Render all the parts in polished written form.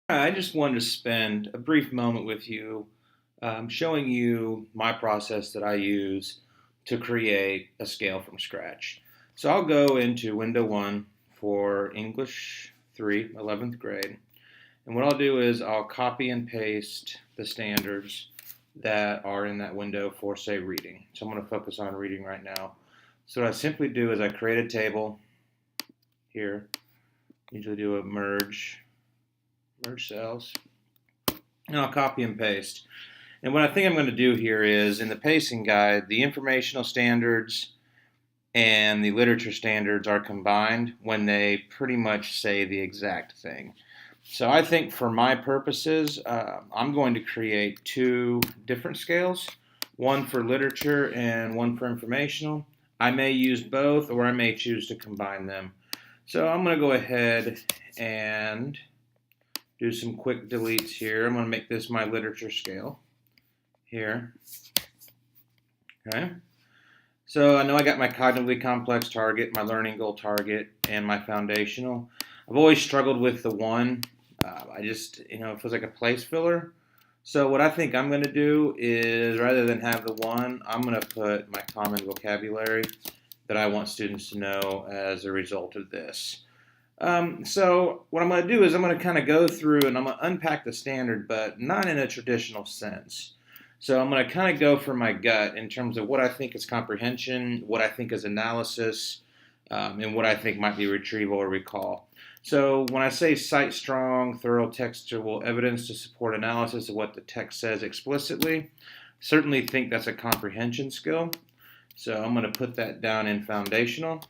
I just wanted to spend a brief moment with you showing you my process that I use to create a scale from scratch. So I'll go into window 1 for English 3, 11th grade. And what I'll do is I'll copy and paste the standards that are in that window for, say, reading. So I'm going to focus on reading right now. So what I simply do is I create a table here. Usually do a merge cells, and I'll copy and paste. And what I think I'm going to do here is in the pacing guide, the informational standards and the literature standards are combined when they pretty much say the exact thing. So I think for my purposes, I'm going to create two different scales, one for literature and one for informational. I may use both or I may choose to combine them. So I'm going to go ahead and do some quick deletes here. I'm going to make this my literature scale here. Okay. So I know I got my cognitively complex target, my learning goal target, and my foundational. I've always struggled with the one. I just, it feels like a place filler. So what I think I'm going to do is rather than have the one, I'm going to put my common vocabulary that I want students to know as a result of this. So what I'm going to do is I'm going to kind of go through and I'm going to unpack the standard, but not in a traditional sense. So I'm going to kind of go for my gut in terms of what I think is comprehension, what I think is analysis, and what I think might be retrieval or recall. So when I say cite strong, thorough textual evidence to support analysis of what the text says explicitly, certainly think that's a comprehension skill. So I'm going to put that down in foundational.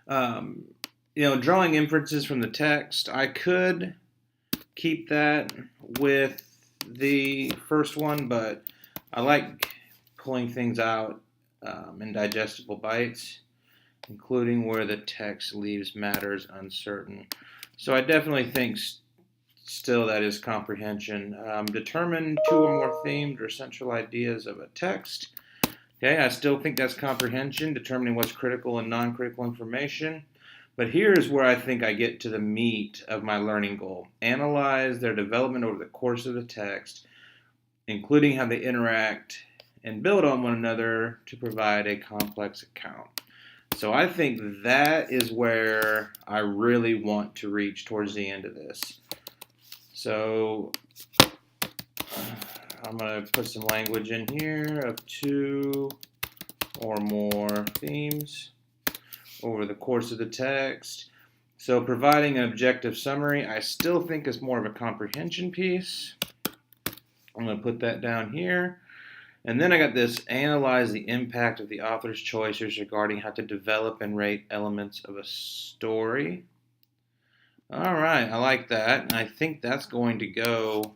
Drawing inferences from the text, I could keep that with the first one, but I like pulling things out in digestible bites, including where the text leaves matters uncertain. So I definitely think still that is comprehension. Determine two or more themes or central ideas of a text. Okay, I still think that's comprehension, determining what's critical and non-critical information. But here's where I think I get to the meat of my learning goal. Analyze their development over the course of the text, including how they interact and build on one another to provide a complex account. So I think that is where I really want to reach towards the end of this. So I'm going to put some language in here of two or more themes over the course of the text. So providing an objective summary, I still think is more of a comprehension piece. I'm going to put that down here. And then I got this, analyze the impact of the author's choices regarding how to develop and rate elements of a story. All right, I like that. And I think that's going to go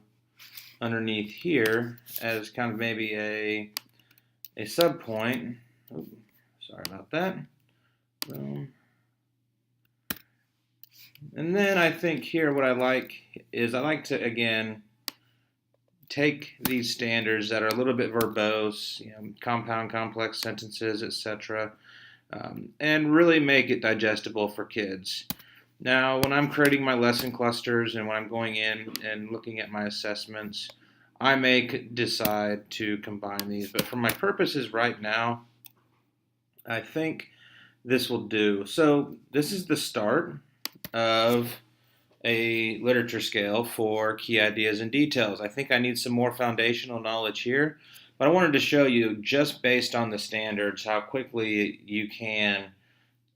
underneath here as kind of maybe a sub-point. Ooh, sorry about that. And then I think here what I like is I like to, again, take these standards that are a little bit verbose, compound, complex sentences, etc., and really make it digestible for kids. Now, when I'm creating my lesson clusters and when I'm going in and looking at my assessments, I may decide to combine these. But for my purposes right now, I think this will do. So this is the start of a literature scale for key ideas and details. I think I need some more foundational knowledge here, but I wanted to show you just based on the standards how quickly you can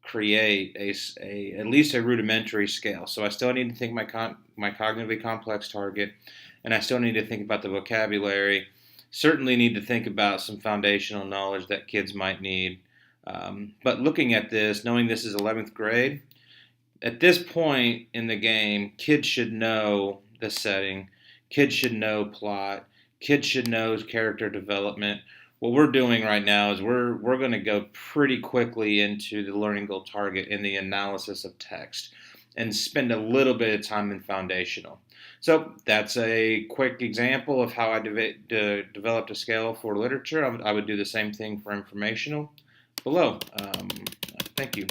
create at least a rudimentary scale. So I still need to think my cognitively complex target, and I still need to think about the vocabulary. Certainly need to think about some foundational knowledge that kids might need. But looking at this, knowing this is 11th grade, at this point in the game, kids should know the setting. Kids should know plot. Kids should know character development. What we're doing right now is we're going to go pretty quickly into the learning goal target in the analysis of text and spend a little bit of time in foundational. So that's a quick example of how I developed a scale for literature. I would do the same thing for informational below. Thank you.